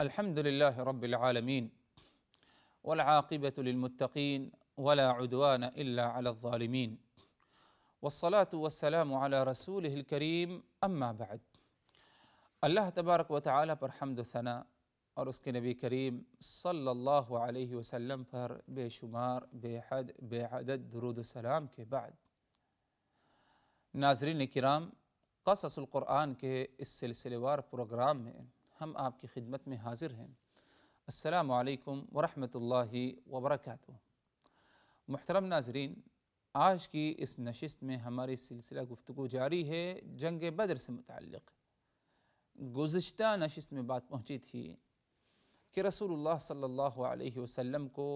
الحمد لله رب العالمين والعاقبة للمتقين ولا عدوان إلا على الظالمين والصلاة والسلام على رسوله الكريم اما بعد۔ اللہ تبارک و تعالی پر حمد و ثنا اور اس کے نبی کریم صلی اللہ علیہ وسلم پر بے شمار بے حد بے عدد درود و سلام کے بعد، ناظرین کرام، قصص القرآن کے اس سلسلے وار پروگرام میں ہم آپ کی خدمت میں حاضر ہیں۔ السلام علیکم ورحمۃ اللہ وبرکاتہ۔ محترم ناظرین، آج کی اس نشست میں ہماری سلسلہ گفتگو جاری ہے جنگ بدر سے متعلق۔ گزشتہ نشست میں بات پہنچی تھی کہ رسول اللہ صلی اللہ علیہ وسلم کو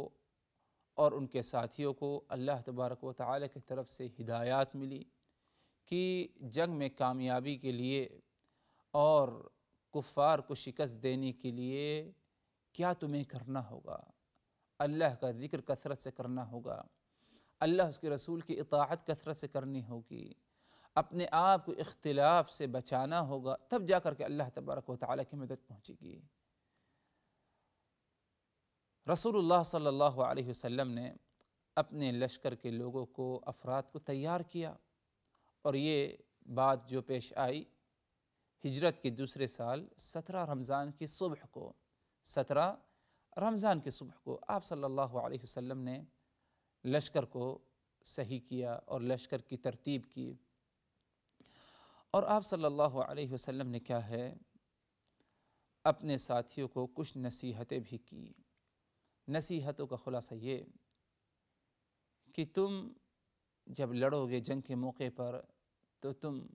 اور ان کے ساتھیوں کو اللہ تبارک و تعالی کی طرف سے ہدایات ملی کہ جنگ میں کامیابی کے لیے اور کفار کو شکست دینے کے لیے کیا تمہیں کرنا ہوگا۔ اللہ کا ذکر کثرت سے کرنا ہوگا، اللہ اس کے رسول کی اطاعت کثرت سے کرنی ہوگی، اپنے آپ کو اختلاف سے بچانا ہوگا، تب جا کر کے اللہ تبارک و تعالیٰ کی مدد پہنچے گی۔ رسول اللہ صلی اللہ علیہ وسلم نے اپنے لشکر کے لوگوں کو، افراد کو تیار کیا، اور یہ بات جو پیش آئی ہجرت کے دوسرے سال 17 رمضان کی صبح کو، 17 رمضان کی صبح کو آپ صلی اللہ علیہ وسلم نے لشکر کو صحیح کیا اور لشکر کی ترتیب کی، اور آپ صلی اللہ علیہ وسلم نے کیا ہے اپنے ساتھیوں کو کچھ نصیحتیں بھی کی۔ نصیحتوں کا خلاصہ یہ کہ تم جب لڑو گے جنگ کے موقع پر تو تم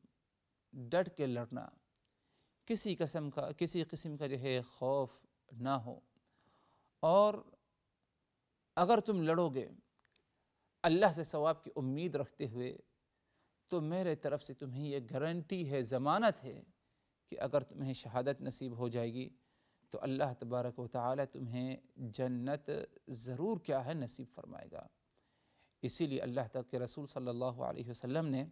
ڈٹ کے لڑنا، کسی قسم کا جو ہے خوف نہ ہو، اور اگر تم لڑو گے اللہ سے ثواب کی امید رکھتے ہوئے تو میرے طرف سے تمہیں یہ گارنٹی ہے، ضمانت ہے کہ اگر تمہیں شہادت نصیب ہو جائے گی تو اللہ تبارک و تعالی تمہیں جنت ضرور کیا ہے نصیب فرمائے گا۔ اسی لیے اللہ تعالی کے رسول صلی اللہ علیہ وسلم نے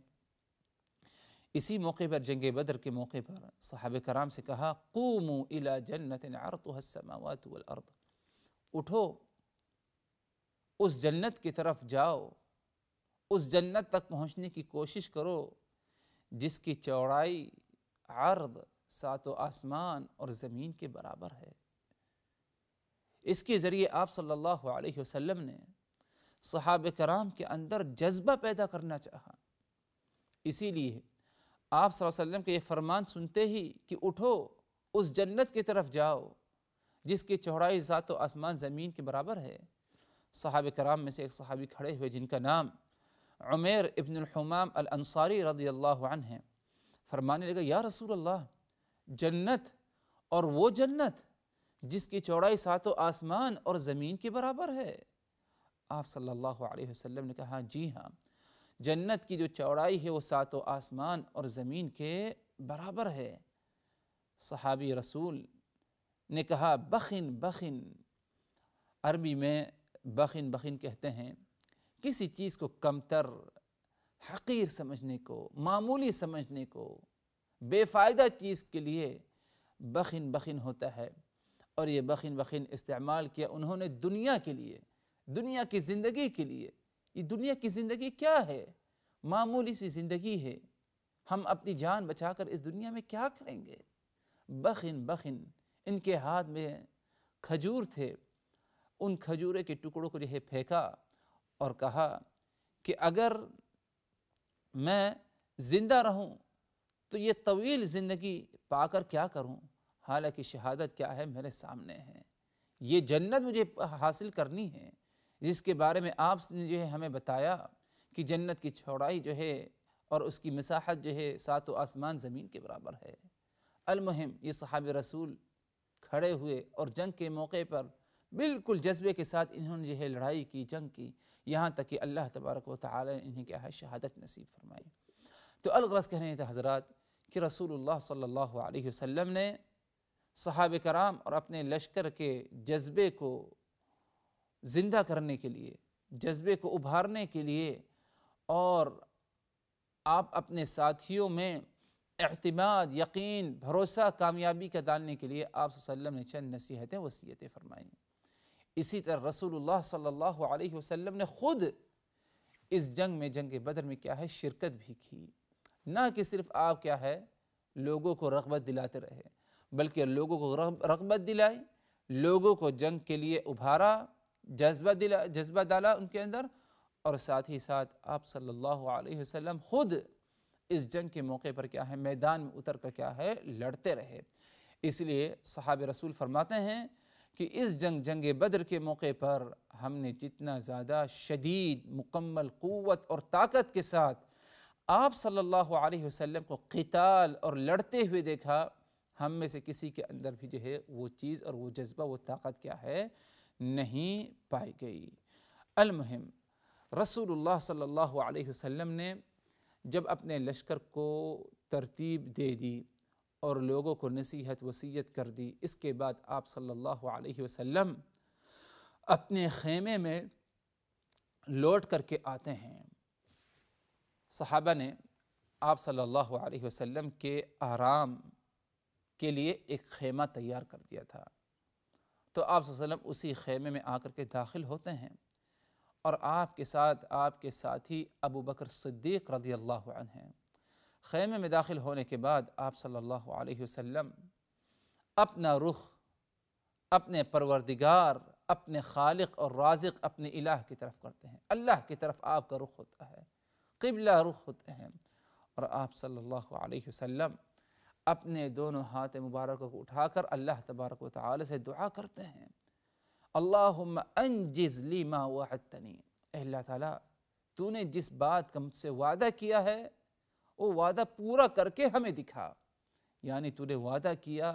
اسی موقع پر، جنگ بدر کے موقع پر، صحابہ کرام سے کہا قوموا الی جنت عرضها السماوات والارض، اٹھو اس جنت کی طرف جاؤ، اس جنت تک پہنچنے کی کوشش کرو جس کی چوڑائی عرض 7 آسمان اور زمین کے برابر ہے۔ اس کے ذریعے آپ صلی اللہ علیہ وسلم نے صحابہ کرام کے اندر جذبہ پیدا کرنا چاہا۔ اسی لیے آپ صلی اللہ علیہ وسلم کے یہ فرمان سنتے ہی کہ اٹھو اس جنت کی طرف جاؤ جس کی چوڑائی 7 آسمان زمین کے برابر ہے، صحابہ کرام میں سے ایک صحابی کھڑے ہوئے جن کا نام عمیر ابن الحمام الانصاری رضی اللہ عنہ ہے، فرمانے لگا یا رسول اللہ، جنت اور وہ جنت جس کی چوڑائی 7 آسمان اور زمین کے برابر ہے؟ آپ صلی اللہ علیہ وسلم نے کہا جی ہاں، جنت کی جو چوڑائی ہے وہ 7 آسمان اور زمین کے برابر ہے۔ صحابی رسول نے کہا بخن بخن، عربی میں بخن بخن کہتے ہیں کسی چیز کو کمتر، حقیر سمجھنے کو، معمولی سمجھنے کو، بے فائدہ چیز کے لیے بخن بخن ہوتا ہے، اور یہ بخن بخن استعمال کیا انہوں نے دنیا کے لیے، دنیا کی زندگی کے لیے۔ یہ دنیا کی زندگی کیا ہے؟ معمولی سی زندگی ہے، ہم اپنی جان بچا کر اس دنیا میں کیا کریں گے؟ بخن بخن۔ ان کے ہاتھ میں کھجور تھے، ان کھجورے کے ٹکڑوں کو جو ہے پھینکا اور کہا کہ اگر میں زندہ رہوں تو یہ طویل زندگی پا کر کیا کروں، حالانکہ شہادت کیا ہے میرے سامنے ہے، یہ جنت مجھے حاصل کرنی ہے جس کے بارے میں آپ نے جو ہے ہمیں بتایا کہ جنت کی چوڑائی جو ہے اور اس کی مساحت جو ہے 7 آسمان زمین کے برابر ہے۔ المہم یہ صحابہ رسول کھڑے ہوئے اور جنگ کے موقع پر بالکل جذبے کے ساتھ انہوں نے جو ہے لڑائی کی، جنگ کی، یہاں تک کہ اللہ تبارک و تعالی نے انہیں کیا ہے شہادت نصیب فرمائی۔ تو الغرض کہہ رہے تھے حضرات کہ رسول اللہ صلی اللہ علیہ وسلم نے صحابہ کرام اور اپنے لشکر کے جذبے کو زندہ کرنے کے لیے، جذبے کو ابھارنے کے لیے، اور آپ اپنے ساتھیوں میں اعتماد، یقین، بھروسہ، کامیابی کا ڈالنے کے لیے آپ صلی اللہ علیہ وسلم نے چند نصیحتیں وصیتیں فرمائیں۔ اسی طرح رسول اللہ صلی اللہ علیہ وسلم نے خود اس جنگ میں، جنگ بدر میں کیا ہے، شرکت بھی کی۔ نہ کہ صرف آپ کیا ہے لوگوں کو رغبت دلاتے رہے، بلکہ لوگوں کو رغبت دلائی، لوگوں کو جنگ کے لیے ابھارا، جذبہ ڈالا ان کے اندر، اور ساتھ ہی ساتھ آپ صلی اللہ علیہ وسلم خود اس جنگ کے موقع پر کیا ہے میدان میں اتر کر کیا ہے لڑتے رہے۔ اس لیے صحابہ رسول فرماتے ہیں کہ اس جنگ بدر کے موقع پر ہم نے جتنا زیادہ شدید مکمل قوت اور طاقت کے ساتھ آپ صلی اللہ علیہ وسلم کو قتال اور لڑتے ہوئے دیکھا، ہم میں سے کسی کے اندر بھی جو ہے وہ چیز اور وہ جذبہ، وہ طاقت کیا ہے نہیں پائی گئی۔ المہم رسول اللہ صلی اللہ علیہ وسلم نے جب اپنے لشکر کو ترتیب دے دی اور لوگوں کو نصیحت وصیت کر دی، اس کے بعد آپ صلی اللہ علیہ وسلم اپنے خیمے میں لوٹ کر کے آتے ہیں۔ صحابہ نے آپ صلی اللہ علیہ وسلم کے آرام کے لیے ایک خیمہ تیار کر دیا تھا، تو آپ صلی اللہ علیہ وسلم اسی خیمے میں آ کر کے داخل ہوتے ہیں، اور آپ کے ساتھ آپ کے ساتھی ابو بکر صدیق رضی اللہ عنہ ہیں۔ خیمے میں داخل ہونے کے بعد آپ صلی اللہ علیہ وسلم اپنا رخ اپنے پروردگار، اپنے خالق اور رازق، اپنے الہ کی طرف کرتے ہیں۔ اللہ کی طرف آپ کا رخ ہوتا ہے، قبلہ رخ ہوتے ہیں، اور آپ صلی اللہ علیہ وسلم اپنے دونوں ہاتھ مبارکوں کو اٹھا کر اللہ تبارک و تعالی سے دعا کرتے ہیں، اللہم انجز لی ما وعدتنی، اے اللہ تعالیٰ تو نے جس بات کا مجھ سے وعدہ کیا ہے وہ وعدہ پورا کر کے ہمیں دکھا۔ یعنی تو نے وعدہ کیا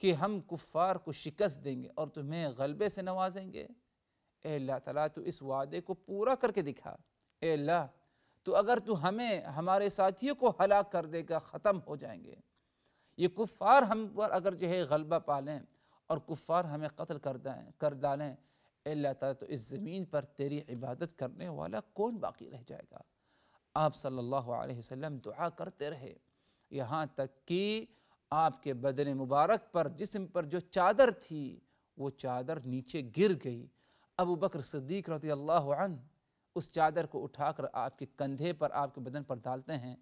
کہ ہم کفار کو شکست دیں گے اور تمہیں غلبے سے نوازیں گے، اے اللہ تعالیٰ تو اس وعدے کو پورا کر کے دکھا۔ اے اللہ تو اگر تو ہمیں، ہمارے ساتھیوں کو ہلاک کر دے گا، ختم ہو جائیں گے، یہ کفار ہم پر اگر جو ہے غلبہ پالیں اور کفار ہمیں قتل کر ڈالیں، اے اللہ تعالیٰ تو اس زمین پر تیری عبادت کرنے والا کون باقی رہ جائے گا۔ آپ صلی اللہ علیہ وسلم دعا کرتے رہے، یہاں تک کہ آپ کے بدن مبارک پر، جسم پر جو چادر تھی وہ چادر نیچے گر گئی۔ ابو بکر صدیق رضی اللہ عنہ اس چادر کو اٹھا کر آپ کے کندھے پر، آپ کے بدن پر ڈالتے ہیں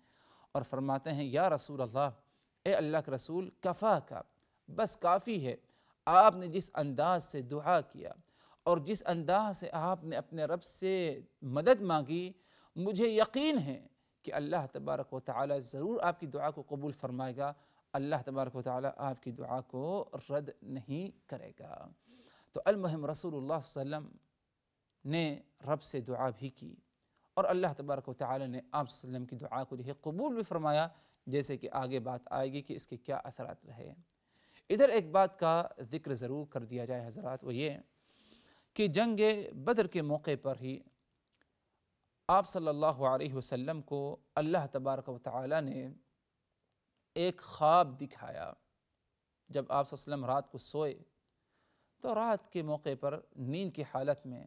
اور فرماتے ہیں یا رسول اللہ، اے اللہ کے رسول، کفا کا، بس کافی ہے۔ آپ نے جس انداز سے دعا کیا اور جس انداز سے آپ نے اپنے رب سے مدد مانگی، مجھے یقین ہے کہ اللہ تبارک و تعالی ضرور آپ کی دعا کو قبول فرمائے گا، اللہ تبارک و تعالی آپ کی دعا کو رد نہیں کرے گا۔ تو المہم رسول اللہ صلی اللہ علیہ وسلم نے رب سے دعا بھی کی، اور اللہ تبارک و تعالی نے آپ صلی اللہ علیہ وسلم کی دعا کو جو ہے قبول بھی فرمایا، جیسے کہ آگے بات آئے گی کہ اس کے کیا اثرات رہے۔ ادھر ایک بات کا ذکر ضرور کر دیا جائے حضرات، وہ یہ کہ جنگ بدر کے موقع پر ہی آپ صلی اللہ علیہ وسلم کو اللہ تبارک و تعالی نے ایک خواب دکھایا۔ جب آپ صلی اللہ علیہ وسلم رات کو سوئے تو رات کے موقع پر نیند کی حالت میں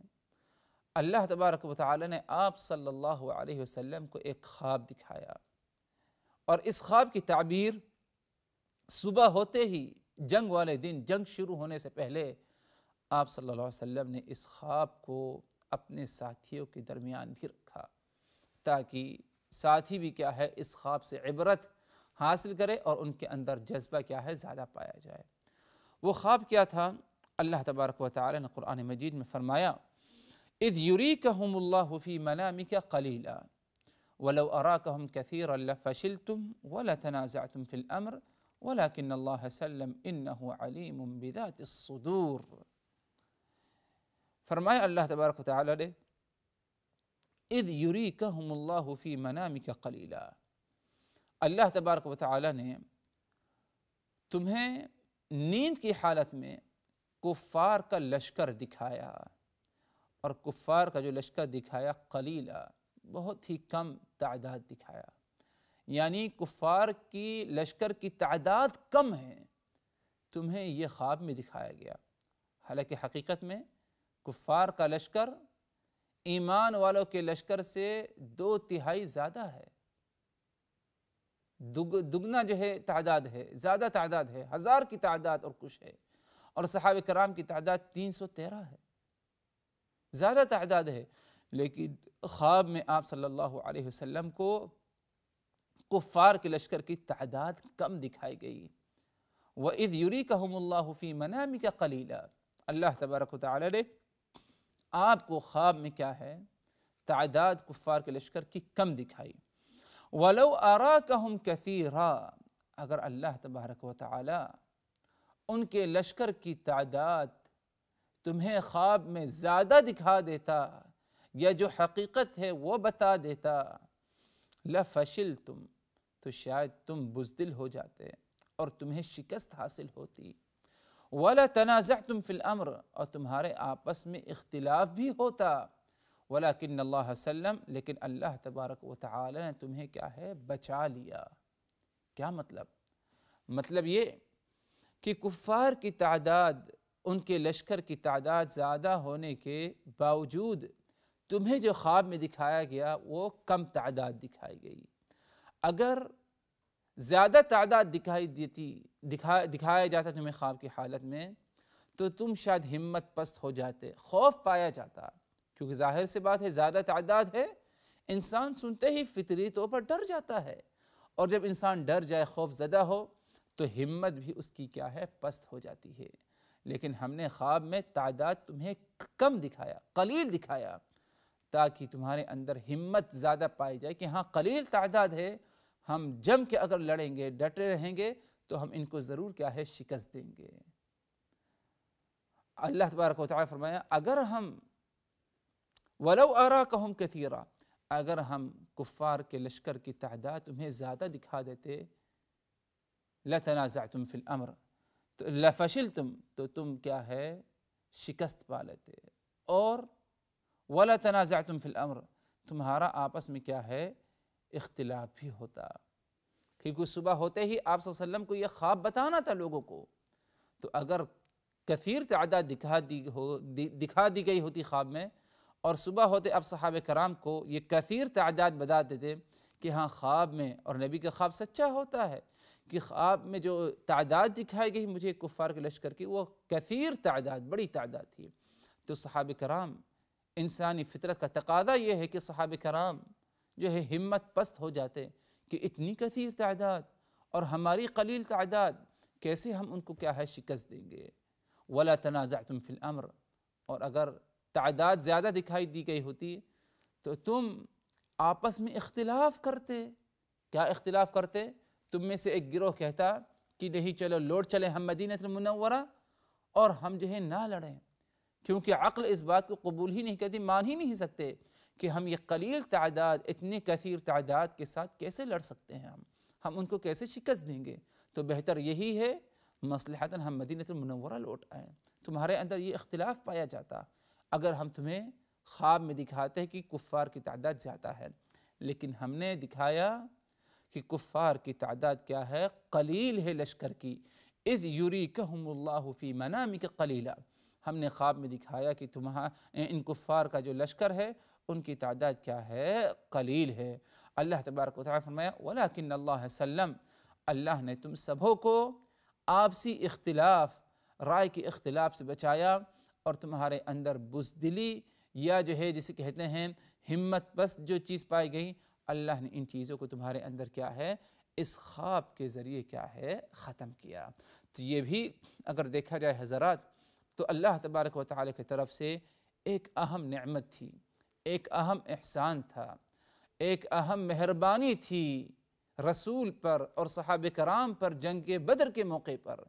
اللہ تبارک و تعالی نے آپ صلی اللہ علیہ وسلم کو ایک خواب دکھایا، اور اس خواب کی تعبیر صبح ہوتے ہی جنگ والے دن، جنگ شروع ہونے سے پہلے آپ صلی اللہ علیہ وسلم نے اس خواب کو اپنے ساتھیوں کے درمیان بھی رکھا، تاکہ ساتھی بھی کیا ہے اس خواب سے عبرت حاصل کرے اور ان کے اندر جذبہ کیا ہے زیادہ پایا جائے۔ وہ خواب کیا تھا؟ اللہ تبارک و تعالی نے قرآن مجید میں فرمایا اذ یریکہم اللہ فی منامک قلیلا ولو اراکہم کثیرا لفشلتم ولتنازعتم فی الامر ولكن اللہ سلم انہ علیم بذات الصدور۔ فرمایا اللہ تبارک و تعالی نے اذ یریکہم اللہ فی منامک قلیلا، اللہ تبارک و تعالی نے تمہیں نیند کی حالت میں کفار کا لشکر دکھایا، اور کفار کا جو لشکر دکھایا قلیلا، بہت ہی کم تعداد دکھایا، یعنی کفار کی لشکر کی تعداد کم ہے، تمہیں یہ خواب میں دکھایا گیا۔ حالانکہ حقیقت میں کفار کا لشکر ایمان والوں کے لشکر سے 2/3 زیادہ ہے، دگنا جو ہے تعداد ہے، زیادہ تعداد ہے، 1000 کی تعداد اور کچھ ہے، اور صحابہ کرام کی تعداد 313 ہے، زیادہ تعداد ہے، لیکن خواب میں آپ صلی اللہ علیہ وسلم کو کفار کے لشکر کی تعداد کم دکھائی گئی۔ وَإِذْ يُرِيكَهُمُ اللَّهُ فِي مَنَامِكَ قَلِيلًا، اللہ تبارک و تعالی نے آپ کو خواب میں کیا ہے، تعداد کفار کے لشکر کی کم دکھائی۔ وَلَوْ أَرَاكَهُمْ كَثِيرًا، اگر اللہ تبارک و تعالی ان کے لشکر کی تعداد تمہیں خواب میں زیادہ دکھا دیتا یا جو حقیقت ہے وہ بتا دیتا، لَفَشِلْتُمْ، تو شاید تم بزدل ہو جاتے اور تمہیں شکست حاصل ہوتی، وَلَتَنَازَعْتُمْ فِي الْأَمْرِ، اور تمہارے آپس میں اختلاف بھی ہوتا، وَلَكِنَّ اللَّهَ سَلَّمَ، لیکن اللہ تبارک و تعالی نے تمہیں کیا ہے، بچا لیا۔ کیا مطلب؟ مطلب یہ کہ کفار کی تعداد، ان کے لشکر کی تعداد زیادہ ہونے کے باوجود تمہیں جو خواب میں دکھایا گیا وہ کم تعداد دکھائی گئی۔ اگر زیادہ تعداد دکھایا جاتا تمہیں خواب کی حالت میں تو تم شاید ہمت پست ہو جاتے، خوف پایا جاتا، کیونکہ ظاہر سی بات ہے زیادہ تعداد ہے، انسان سنتے ہی فطری طور پر ڈر جاتا ہے، اور جب انسان ڈر جائے، خوف زدہ ہو، تو ہمت بھی اس کی کیا ہے، پست ہو جاتی ہے۔ لیکن ہم نے خواب میں تعداد تمہیں کم دکھایا، قلیل دکھایا، تاکہ تمہارے اندر ہمت زیادہ پائی جائے کہ ہاں قلیل تعداد ہے، ہم جم کے اگر لڑیں گے، ڈٹے رہیں گے تو ہم ان کو ضرور کیا ہے، شکست دیں گے۔ اللہ تبارک و تعالی فرمایا اگر ہم وَلَوْ أَرَاكَهُمْ كَثِيرًا، اگر ہم کفار کے لشکر کی تعداد تمہیں زیادہ دکھا دیتے، لَتَنَازَعْتُمْ فِي الْأَمْرِ، تو لَفَشِلْتُمْ، تو تم کیا ہے، شکست پا لیتے، اور وَلَتَنَازَعْتُمْ فِي الْأَمْرِ، تمہارا آپس میں کیا ہے، اختلاف بھی ہوتا، کیونکہ صبح ہوتے ہی آپ صلی اللہ علیہ وسلم کو یہ خواب بتانا تھا لوگوں کو، تو اگر کثیر تعداد دکھا دی گئی ہوتی خواب میں، اور صبح ہوتے اب صحابہ کرام کو یہ کثیر تعداد بتا دیتے کہ ہاں خواب میں، اور نبی کا خواب سچا ہوتا ہے کہ خواب میں جو تعداد دکھائی گئی مجھے کفار کے لشکر کی وہ کثیر تعداد، بڑی تعداد تھی، تو صحابہ کرام، انسانی فطرت کا تقاضا یہ ہے کہ صحابہ کرام جو ہے ہمت پست ہو جاتے کہ اتنی کثیر تعداد اور ہماری قلیل تعداد، کیسے ہم ان کو کیا ہے، شکست دیں گے۔ وَلَا تَنَازَعْتُمْ فِي الْأَمْرِ، اور اگر تعداد زیادہ دکھائی دی گئی ہوتی تو تم آپس میں اختلاف کرتے۔ کیا اختلاف کرتے؟ تم میں سے ایک گروہ کہتا کہ نہیں چلو لوٹ چلیں ہم مدینہ المنورہ اور ہم جو ہے نہ لڑیں، کیونکہ عقل اس بات کو قبول ہی نہیں کرتی، مان ہی نہیں سکتے کہ ہم یہ قلیل تعداد اتنی کثیر تعداد کے ساتھ کیسے لڑ سکتے ہیں، ہم ان کو کیسے شکست دیں گے، تو بہتر یہی ہے مصلحتاً ہم مدینہ المنورہ لوٹ آئیں۔ تمہارے اندر یہ اختلاف پایا جاتا اگر ہم تمہیں خواب میں دکھاتے کہ کفار کی تعداد زیادہ ہے، لیکن ہم نے دکھایا کہ کفار کی تعداد کیا ہے، قلیل ہے لشکر کی۔ اذ یریکہم اللہ فی منامک قلیلا، ہم نے خواب میں دکھایا کہ ان کفار کا جو لشکر ہے ان کی تعداد کیا ہے، قلیل ہے۔ اللہ تبارک و تعالی فرمایا ولیکن اللہ سلم، اللہ نے تم سبھوں کو آپسی اختلاف، رائے کے اختلاف سے بچایا، اور تمہارے اندر بزدلی یا جو ہے جسے کہتے ہیں ہمت پست جو چیز پائی گئی، اللہ نے ان چیزوں کو تمہارے اندر کیا ہے، اس خواب کے ذریعے کیا ہے، ختم کیا۔ تو یہ بھی اگر دیکھا جائے حضرات تو اللہ تبارک و تعالی کی طرف سے ایک اہم نعمت تھی، ایک اہم احسان تھا، ایک اہم مہربانی تھی رسول پر اور صحابہ کرام پر جنگ بدر کے موقع پر،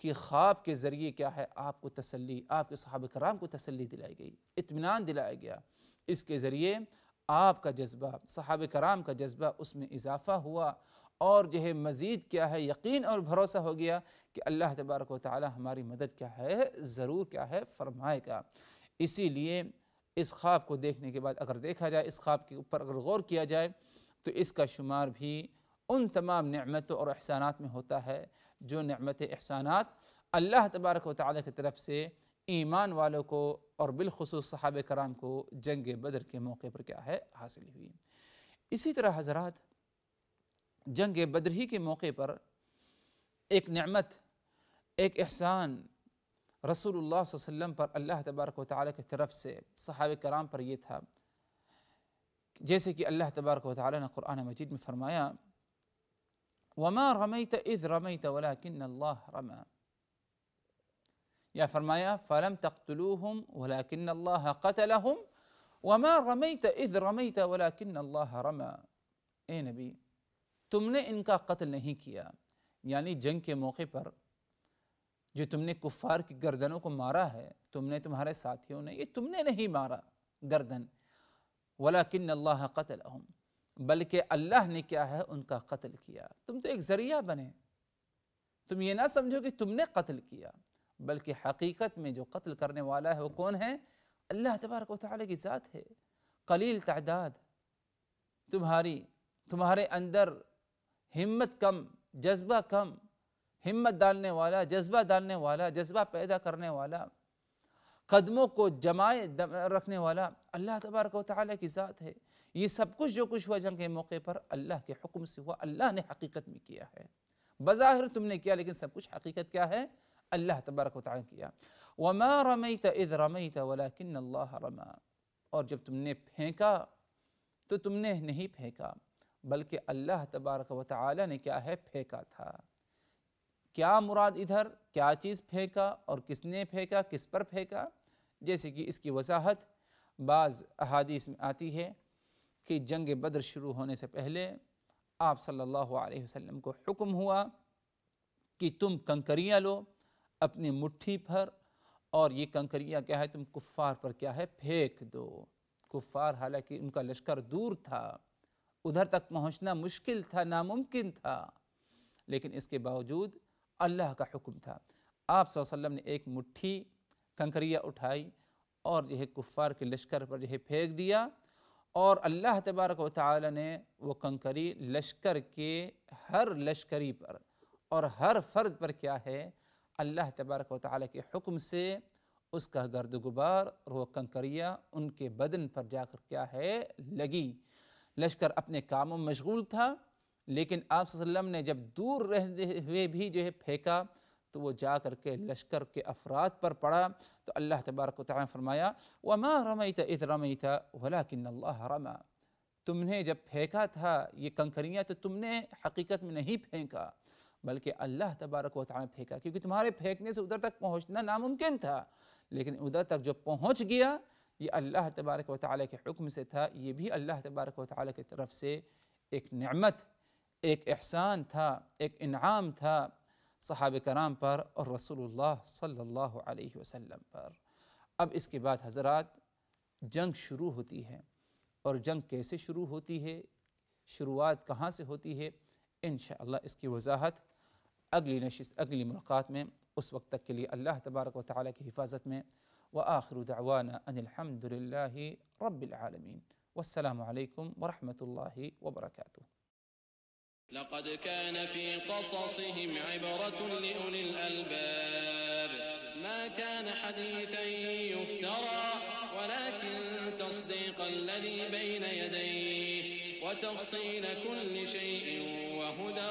کہ خواب کے ذریعے کیا ہے، آپ کو تسلی، آپ کے صحابہ کرام کو تسلی دلائی گئی، اطمینان دلایا گیا، اس کے ذریعے آپ کا جذبہ، صحابہ کرام کا جذبہ اس میں اضافہ ہوا، اور جو ہے مزید کیا ہے، یقین اور بھروسہ ہو گیا کہ اللہ تبارک و تعالی ہماری مدد کیا ہے، ضرور کیا ہے، فرمائے گا۔ اسی لیے اس خواب کو دیکھنے کے بعد اگر دیکھا جائے، اس خواب کے اوپر اگر غور کیا جائے تو اس کا شمار بھی ان تمام نعمتوں اور احسانات میں ہوتا ہے جو نعمت احسانات اللہ تبارک و تعالی کی طرف سے ایمان والوں کو اور بالخصوص صحابہ کرام کو جنگ بدر کے موقع پر کیا ہے، حاصل ہوئی۔ اسی طرح حضرات جنگ بدر ہی کے موقع پر ایک نعمت، ایک احسان رسول اللہ صلی اللہ علیہ وسلم پر اللہ تبارک و تعالیٰ کی طرف سے صحابہ کرام پر یہ تھا، جیسے کہ اللہ تبارک و تعالیٰ نے قرآن مجید میں فرمایا وَمَا رَمَيْتَ إِذْ رَمَيْتَ وَلَكِنَّ اللَّهَ رَمَى، یا فرمایا فَلَمْ تَقْتُلُوهُمْ وَلَكِنَّ اللَّهَ قَتَلَهُمْ وَمَا رَمَيْتَ إِذْ رَمَيْتَ وَلَكِنَّ اللَّهَ رَمَى۔ اے نبی تم نے ان کا قتل نہیں کیا، یعنی جنگ کے موقع پر جو تم نے کفار کی گردنوں کو مارا ہے، تم نے، تمہارے ساتھیوں نے، یہ تم نے نہیں مارا گردن، وَلَكِنَّ اللَّهَ قَتَلَهُمْ، بلکہ اللہ نے کیا ہے ان کا قتل کیا۔ تم تو ایک ذریعہ بنے، تم یہ نہ سمجھو کہ تم نے قتل کیا، بلکہ حقیقت میں جو قتل کرنے والا ہے وہ کون ہے؟ اللہ تبارک و تعالیٰ کی ذات ہے۔ قلیل تعداد، تمہارے اندر ہمت کم، جذبہ کم، ہمت ڈالنے والا، جذبہ ڈالنے والا، جذبہ پیدا کرنے والا، قدموں کو جمائے رکھنے والا اللہ تبارک و تعالیٰ کی ذات ہے۔ یہ سب کچھ جو کچھ ہوا جنگ کے موقع پر اللہ کے حکم سے ہوا، اللہ نے حقیقت میں کیا ہے۔ بظاہر تم نے کیا، لیکن سب کچھ حقیقت کیا ہے؟ اللہ تبارک و تعالیٰ نے کیا۔ وَمَا رَمَيْتَ إِذْ رَمَيْتَ وَلَكِنَّ اللَّهَ رَمَى، اور جب تم نے پھینکا تو تم نے نہیں پھینکا، بلکہ اللہ تبارک و تعالیٰ نے کیا ہے؟ پھینکا تھا۔ کیا مراد ادھر؟ کیا چیز پھینکا اور کس نے پھینکا، کس پر پھینکا؟ جیسے کہ اس کی وضاحت بعض احادیث میں آتی ہے کہ جنگ بدر شروع ہونے سے پہلے آپ صلی اللہ علیہ وسلم کو حکم ہوا کہ تم کنکریاں لو اپنی مٹھی پر، اور یہ کنکریاں کیا ہے؟ تم کفار پر کیا ہے؟ پھینک دو۔ کفار حالانکہ ان کا لشکر دور تھا، ادھر تک پہنچنا مشکل تھا، ناممکن تھا، لیکن اس کے باوجود اللہ کا حکم تھا۔ آپ صلی اللہ علیہ وسلم نے ایک مٹھی کنکریاں اٹھائی اور جو ہے کفار کے لشکر پر جو ہے پھینک دیا، اور اللہ تبارک و تعالی نے وہ کنکری لشکر کے ہر لشکری پر اور ہر فرد پر کیا ہے؟ اللہ تبارک و تعالی کے حکم سے اس کا گرد غبار اور وہ کنکریاں ان کے بدن پر جا کر کیا ہے؟ لگی۔ لشکر اپنے کاموں میں مشغول تھا، لیکن آپ صلی اللہ علیہ وسلم نے جب دور رہتے ہوئے بھی جو ہے پھینکا تو وہ جا کر کے لشکر کے افراد پر پڑا، تو اللہ تبارک و تعالیٰ نے فرمایا وَمَا رَمَيْتَ إِذْ رَمَيْتَ وَلَكِنَّ اللَّهَ رَمَى، تم نے جب پھینکا تھا یہ کنکریاں تو تم نے حقیقت میں نہیں پھینکا، بلکہ اللہ تبارک و تعالیٰ نے پھینکا، کیونکہ تمہارے پھینکنے سے ادھر تک پہنچنا ناممکن تھا، لیکن ادھر تک جو پہنچ گیا یہ اللہ تبارک و تعالیٰ کے حکم سے تھا۔ یہ بھی اللہ تبارک و تعالیٰ کی طرف سے ایک نعمت، ایک احسان تھا، ایک انعام تھا صحابہ کرام پر اور رسول اللہ صلی اللہ علیہ وسلم پر۔ اب اس کے بعد حضرات جنگ شروع ہوتی ہے، اور جنگ کیسے شروع ہوتی ہے، شروعات کہاں سے ہوتی ہے، انشاءاللہ اس کی وضاحت اگلی ملاقات میں۔ اس وقت تک کے لیے اللہ تبارک و تعالیٰ کی حفاظت میں، وآخر دعوانا ان الحمد للہ رب العالمین، والسلام علیکم ورحمۃ اللہ وبرکاتہ۔ لقد كان في قصصهم عبرة لأولي الألباب ما كان حديثا يفترى ولكن تصديق الذي بين يديه وتفصيل كل شيء وهدى